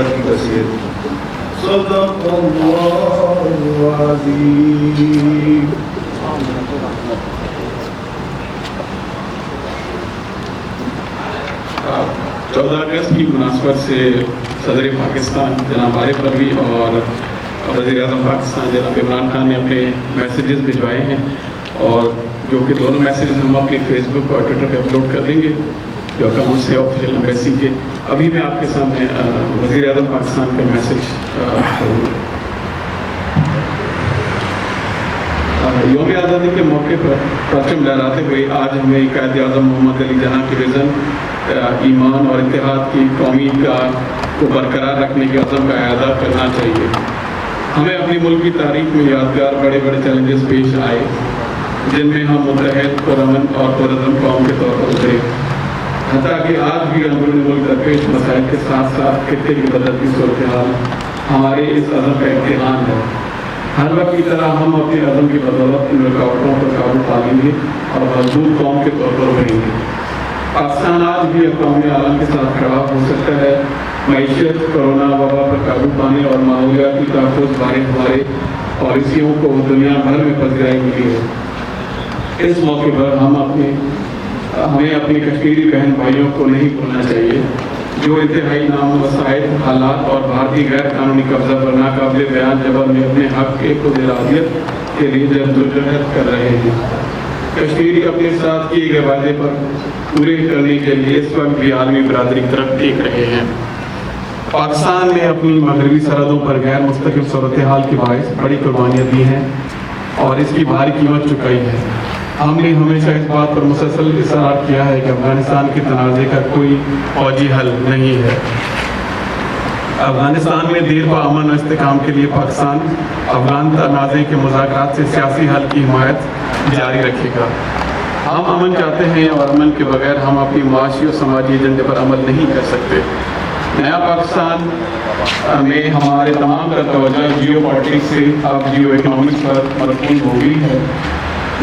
کی بصیرت. صدق اللہ العظیم. 14 اگست کی مناسبت سے صدر پاکستان جناب عارف الوی اور وزیر اعظم پاکستان جناب عمران خان نے اپنے میسیجز بھجوائے ہیں، اور جو کہ دونوں میسیجز ہم اپنی فیس بک اور ٹویٹر پہ اپلوڈ کر دیں گے جو اکاؤنٹ سے آفیشیل ایمبیسی کے. ابھی میں آپ کے سامنے وزیر اعظم پاکستان کا میسیج کروں گا. یوم آزادی کے موقع پر پرچم لہراتے ہوئے آج ہمیں قائد اعظم محمد علی جناح کے وژن ایمان اور اتحاد کی قومی کو برقرار رکھنے کے عزم کا اعادہ کرنا چاہیے. ہمیں اپنی ملک کی تاریخ میں یادگار بڑے بڑے چیلنجز پیش آئے جن میں ہم متحد پرامن اور پرعزم قوم کے طور پر اترے. حتیٰ کہ آج بھی اندرون ملک درپیش مسائل کے ساتھ ساتھ خطے کی بدلتی صورتحال ہمارے اس عزم کا امتحان ہے. ہر وقت کی طرح ہم اپنے عزم کی بدولت ان رکاوٹوں پر قابو پا لیں گے اور مضبوط قوم کے طور پر ابھریں گے. پاکستان آج بھی اقوام عالم کے ساتھ کھڑا ہو سکتا ہے. معیشت، کرونا وبا پر قابو پانے اور ماحولیاتی تحفظ بارے ہمارے پالیسیوں کو دنیا بھر میں پذیرائی ملی ہے. اس موقع پر ہمیں اپنے کشمیری بہن بھائیوں کو نہیں بھولنا چاہیے جو انتہائی ناموسعد حالات اور بھارتی غیر قانونی قبضہ پر ناقابل بیان جبر میں اپنے حق کے خود ارادیت کے لیے جدوجہد کر رہے ہیں. کشمیری اپنے ساتھ کیے گئے وعدے پر پورے کرنے کے لیے اس وقت بھی عالمی برادری کی طرف دیکھ رہے ہیں. پاکستان نے اپنی مغربی سرحدوں پر غیر مستقل صورتحال کے باعث بڑی قربانیاں دی ہیں اور اس کی بھاری قیمت چکائی ہے. ہم نے ہمیشہ اس بات پر مسلسل اصرار کیا ہے کہ افغانستان کے تنازع کا کوئی فوجی حل نہیں ہے. افغانستان میں دیر پا امن و استحکام کے لیے پاکستان افغان تنازع کے مذاکرات سے سیاسی حل کی حمایت جاری رکھے گا. ہم امن چاہتے ہیں اور امن کے بغیر ہم اپنی معاشی اور سماجی ایجنڈے پر عمل نہیں کر سکتے. نیا پاکستان میں ہمارے تمام تر توجہ جیو پالیٹکس سے اب جیو اکنامکس پر مرکوز ہو گئی ہے،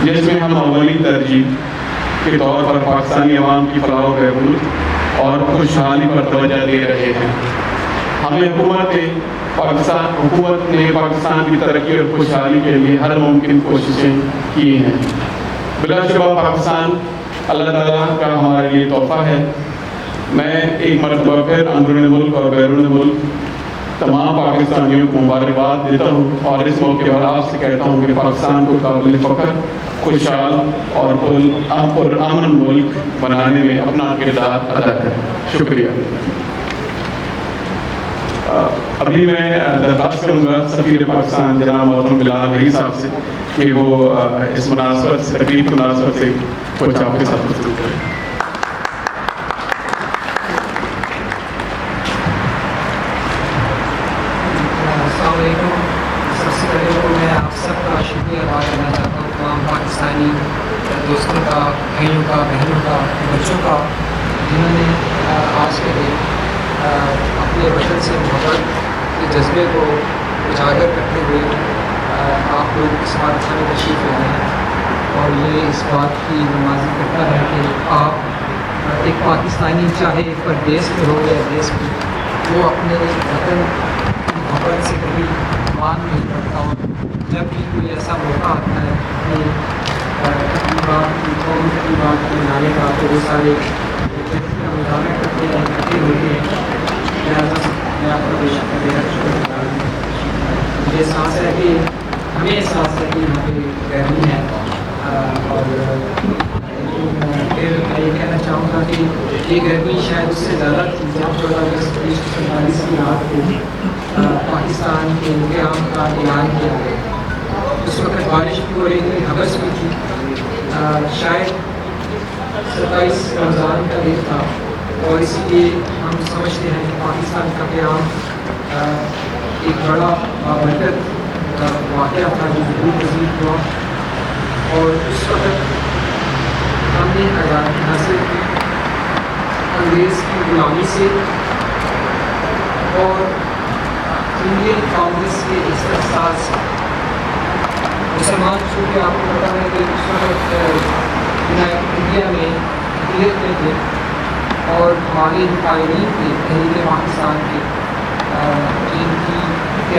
جس میں ہم اولی ترجیح کے طور پر پاکستانی عوام کی فلاح و بہبود اور خوشحالی پر توجہ دے رہے ہیں. ہمیں حکومت نے پاکستان کی ترقی اور خوشحالی کے لیے ہر ممکن کوششیں کی ہیں. بلا شبہ پاکستان اللہ تعالیٰ کا ہمارے لیے تحفہ ہے. میں ایک مرتبہ پھر اندرون ملک اور بیرون ملک تمام پاکستانیوں کو مبارکباد دیتا ہوں اور اس موقع پر آپ سے کہتا ہوں کہ پاکستان کو قابل فخر، خوشحال اور پرامن ملک بنانے میں اپنا کردار ادا کریں. شکریہ. ابھی میں درخواست کروں گا سفیر پاکستان جناب محترم بلال وحید صاحب سے کہ وہ اس مناسبت سے تقریب کی مناسبت سے کچھ آپ کے ساتھ گفتگو کریں. السلام علیکم. سب سے پہلے تو میں آپ سب کا شکریہ ادا کرنا چاہتا ہوں، تمام پاکستانی دوستوں کا، بھائیوں کا، بہنوں کا، بچوں کا، جنہوں نے آج کے دن اپنے وطن سے محبت کے جذبے کو اجاگر کرتے ہوئے آپ لوگ اس بات خانے تشریف لائے ہیں. اور یہ اس بات کی نمازی کرتا ہے کہ آپ ایک پاکستانی چاہے پردیس میں ہو یا دیس میں، وہ اپنے وطن کی محبت سے کبھی مان نہیں کرتا. اور جب بھی کوئی ایسا موقع آتا ہے اپنی تقریبات کی قومی تقریبات کو منانے کا، تو وہ سارے مظاہرے کرتے ہیں، اکٹھے ہوتے ہیں. لہٰذا میں آپ کا بے شک مجھے احساس ہے کہ ہمیں احساس ہے کہ یہاں پہ گرمی ہے. اور پھر میں یہ کہنا چاہوں گا کہ یہ گرمی شاید اس سے زیادہ تھی جب 1947 کی رات کو پاکستان کے قیام کا اعلان کیا گیا. اس وقت بارش بھی ہو رہی تھی، حبس بھی تھی. شاید 27 رمضان کا دن تھا اور اسی لیے ہم سمجھتے ہیں کہ پاکستان کا قیام ایک بڑا بابرکت واقعہ تھا جو ضرور پذیر ہوا. اور اس وقت ہم نے آزادی حاصل کی انگریز کی غلامی سے اور انڈین کانگریس کے استحصال سے. مسلمان چونکہ آپ کو پتا ہے کہ اس وقت یونائٹڈ انڈیا میں اقلیت میں تھے اور ہمارے قائدین تھے تحریک پاکستان کے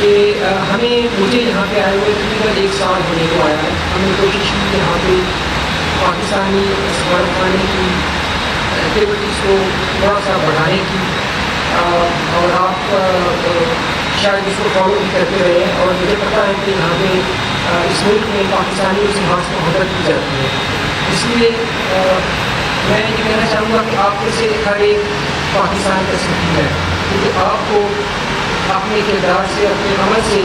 کہ مجھے یہاں پہ آئے ہوئے تقریباً 1 سال ہونے کو آیا ہے. ہم نے کوشش کی یہاں پہ پاکستانی سفارت خانے کی ایکٹیویٹیز کو تھوڑا سا بڑھانے کی, اور آپ شاید اس کو فالو بھی کرتے رہے ہیں. اور مجھے پتہ ہے کہ یہاں پہ اس ملک میں پاکستانی سے خاص محبت کی جاتی ہے. اس لیے میں یہ کہنا چاہوں گا کہ آپ میں سے ہر ایک پاکستان کا سفیر ہے, کیونکہ آپ کو اپنے کردار سے, اپنے عمل سے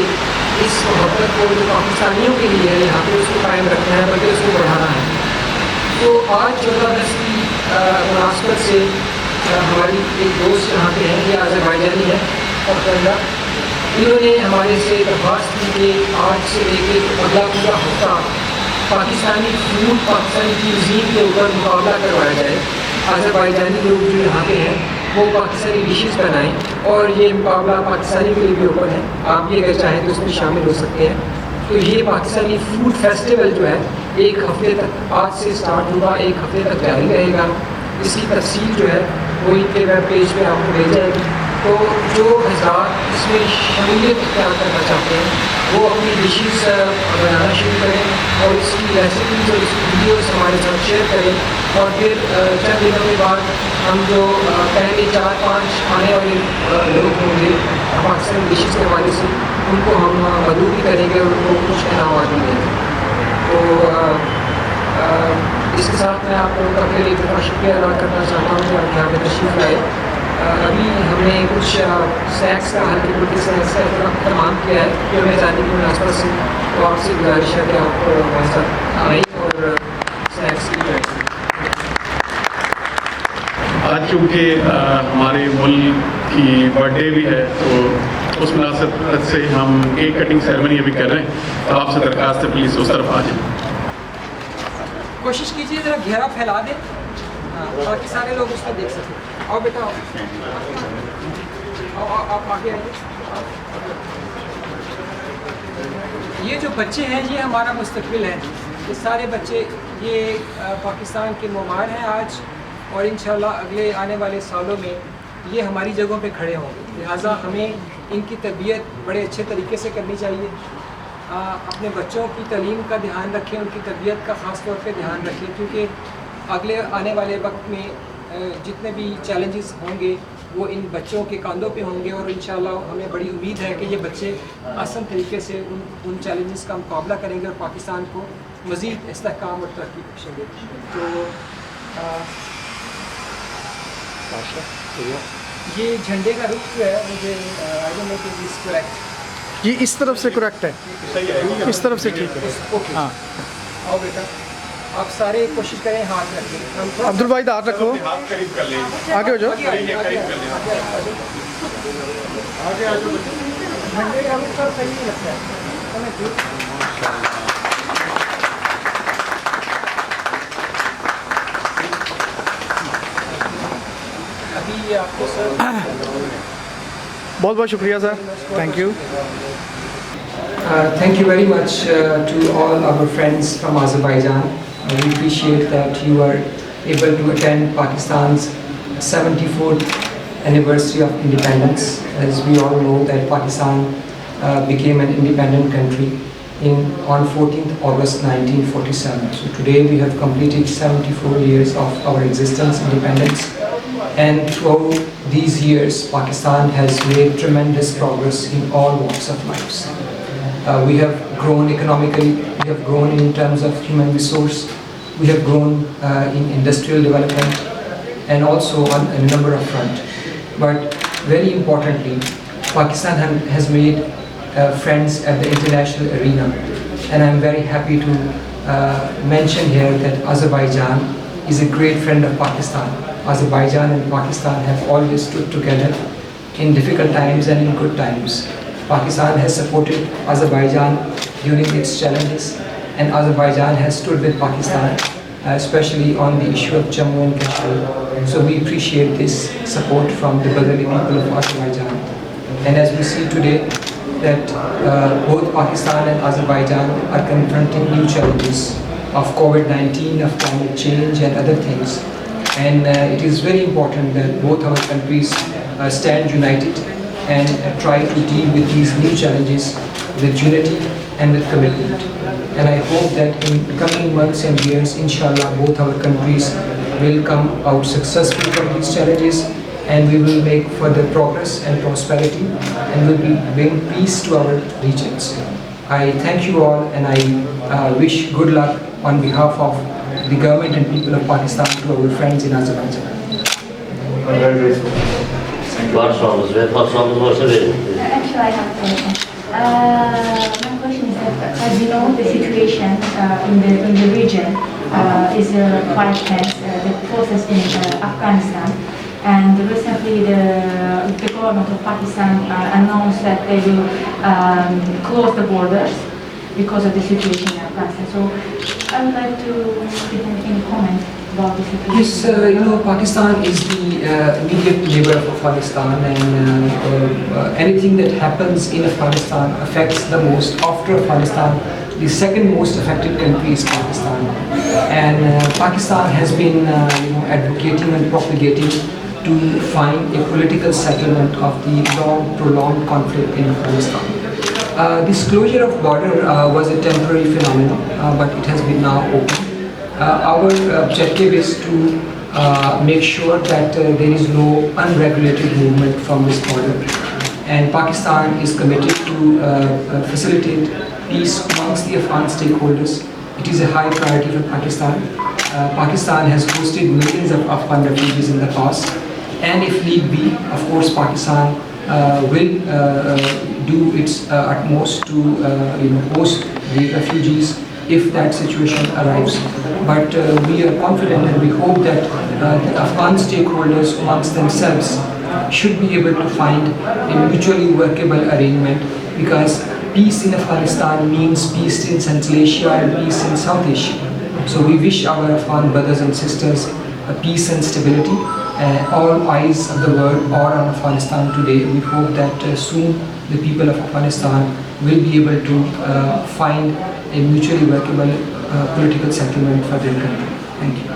اس محبت کو جو پاکستانیوں کے لیے ہے یہاں پہ اس کو قائم رکھنا ہے, بلکہ اس کو بڑھانا ہے. تو آج 14 اگست کی مناسبت سے ہماری ایک دوست یہاں پہ ہیں, یہ آذربائیجانی ہے اور انہوں نے ہمارے سے درخواست کی کہ آج سے لے کے اگلا پورا ہفتہ پاکستانی فوڈ, پاکستانی کیوزین کے اوپر مقابلہ کروایا جائے. آذربائیجانی لوگ جو یہاں پہ ہیں وہ پاکستانی ڈشز بنائیں, اور یہ مقابلہ پاکستانی کے لیے بھی اوپن ہے. آپ بھی اگر چاہیں تو اس میں شامل ہو سکتے ہیں. تو یہ پاکستانی فوڈ فیسٹیول جو ہے 1 ہفتے تک آج سے سٹارٹ ہوگا, 1 ہفتے تک جاری رہے گا. اس کی تفصیل جو ہے وہ ان کے ویب پیج پہ آپ کو مل جائے گی. تو جو حضرات اس میں شمولیت اختیار کرنا چاہتے ہیں وہ اپنی ڈشز بنانا شروع کریں اور اس کی ریسیپیز اور اس کی ویڈیوز ہمارے ساتھ شیئر کریں. اور پھر چند دنوں کے بعد ہم جو پہلے 4-5 آنے والے لوگ ہوں گے پاکستانی ڈشز کے حوالے سے, ان کو ہم مدعو بھی کریں گے اور ان کو کچھ انعامات بھی دیں گے. تو اس کے ساتھ میں آپ لوگوں کا پھر ایک دفعہ شکریہ ادا کرنا چاہتا ہوں کہ آپ یہاں پہ تشریف لائے. ابھی ہم نے کچھ سنیکس کا, ہلکی پھلکی سنیکس کا اہتمام کیا ہے کہ ہمیں جانے کی مناسبت سے. تو آپ سے گزارش ہے کہ آپ ہمارے ساتھ آئیں اور سنیکس کی جائیں. آج چونکہ ہمارے ملک کی برتھ ڈے بھی ہے تو اس مناسبت سے ہم کیک کٹنگ سیرمنی ابھی کر رہے ہیں. تو آپ سے درخواست ہے پلیز اس طرف آ جائیں. کوشش کیجیے ذرا گھیرا پھیلا دیں تاکہ سارے لوگ اس کو دیکھ سکیں. آؤ بیٹا آپ آگے آئیے. یہ جو بچے ہیں یہ ہمارا مستقبل ہے. یہ سارے بچے یہ پاکستان کے معمار ہیں آج, اور انشاءاللہ اگلے آنے والے سالوں میں یہ ہماری جگہوں پہ کھڑے ہوں گے. لہٰذا ہمیں ان کی تربیت بڑے اچھے طریقے سے کرنی چاہیے. اپنے بچوں کی تعلیم کا دھیان رکھیں, ان کی تربیت کا خاص طور پہ دھیان رکھیں, کیونکہ اگلے آنے والے وقت میں جتنے بھی چیلنجز ہوں گے وہ ان بچوں کے کاندھوں پہ ہوں گے. اور انشاءاللہ ہمیں بڑی امید ہے کہ یہ بچے آسان طریقے سے ان چیلنجز کا مقابلہ کریں گے اور پاکستان کو مزید استحکام اور ترقی بخشیں گے. تو یہ جھنڈے کا رخ جو ہے مجھے یہ اس طرف سے کریکٹ ہے, اس طرف سے ٹھیک ہے. ہاں آؤ بیٹا, آپ سارے کوشش کریں ہاتھ رکھیں. عبد الواحد ہاتھ رکھو, آگے ہو جاؤ. جھنڈے کا رخ صحیح نہیں لگتا ہے. ابھی آپ کو سر بہت بہت شکریہ sir, thank you. Thank you very much to all our friends from Azerbaijan. We appreciate that you are able to attend Pakistan's 74th anniversary of independence. As we all know that Pakistan became an independent country on 14th August 1947. So today we have completed 74 years of our existence, independence. And throughout these years, Pakistan has made tremendous progress in all walks of life. We have grown economically, we have grown in terms of human resource, we have grown in industrial development, and also on a number of fronts. But very importantly, Pakistan has made friends at the international arena. And I'm very happy to mention here that Azerbaijan is a great friend of Pakistan. Azerbaijan and Pakistan have always stood together in difficult times and in good times. Pakistan has supported Azerbaijan during its challenges, and Azerbaijan has stood with Pakistan, especially on the issue of Jammu and Kashmir. So we appreciate this support from the brotherly people of Azerbaijan. And as we see today, that both Pakistan and Azerbaijan are confronting new challenges of COVID-19, of climate change and other things. And it is very important that both our countries stand united and try to deal with these new challenges with unity and with commitment. And I hope that in coming months and years, inshallah, both our countries will come out successful from these challenges, and we will make further progress and prosperity, and will bring peace to our regions. I thank you all, and I wish good luck on behalf of the government and people of Pakistan to our friends in Azerbaijan. I'm very grateful. Var sorunuz ve sorunuz varsa verin. Actually, I have a question. My question is that, as you know, the situation in the region is quite tense. The process in Afghanistan, and recently the government of Pakistan announced that they will close the borders because of the situation in Afghanistan. So I would like to get any comment about the situation. Yes, Pakistan is the immediate neighbor of Afghanistan, and anything that happens in Afghanistan affects the most. After Afghanistan, the second most affected country is Pakistan, and Pakistan has been advocating and propagating to find a political settlement of the long, prolonged conflict in Afghanistan. This closure of border was a temporary phenomenon, but it has been now open. Our objective is to make sure that there is no unregulated movement from this border, and Pakistan is committed to facilitate peace amongst the Afghan stakeholders. It is a high priority for Pakistan. Pakistan has hosted millions of Afghan refugees in the past, and if need be, of course, Pakistan will do its utmost to host the refugees if that situation arrives. But we are confident, and we hope that the Afghan stakeholders amongst themselves should be able to find a mutually workable arrangement, because peace in Afghanistan means peace in Central Asia and peace in South Asia. So we wish our Afghan brothers and sisters peace and stability. All eyes of the world are on Afghanistan today. We hope that soon the people of Afghanistan will be able to find a mutually workable political settlement for their country. Thank you.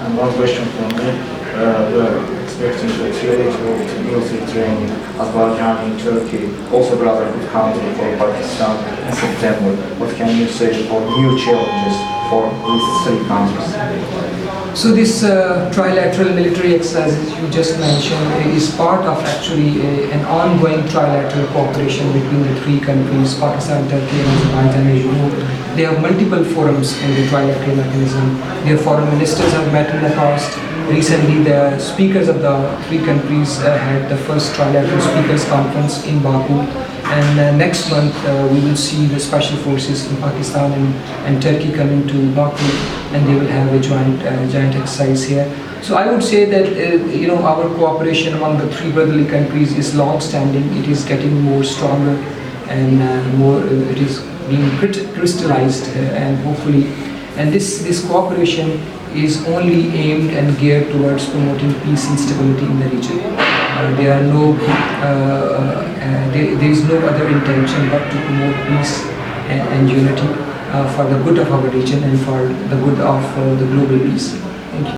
And one question from me. We're expecting the trilateral military training Azerbaijan in Turkey, also brotherhood country for Pakistan in September. What can you say for new challenges for these three countries? So this trilateral military exercise, as you just mentioned, is part of actually an ongoing trilateral cooperation between the three countries, Pakistan, Turkey and Azerbaijan. As you know, there are multiple forums in the trilateral mechanism. Their foreign ministers have met in the past. Recently, the speakers of the three countries had the first trilateral speakers conference in Baku. And next month we will see the special forces in Pakistan and Turkey coming to Baku, and they will have a joint exercise here. So I would say that our cooperation among the three brotherly countries is long-standing. It is getting more stronger, and more it is being crystallized, and hopefully, and this cooperation is only aimed and geared towards promoting peace and stability in the region. There is no other intention but to promote peace and unity for the good of our region and for the good of the global peace. Thank you.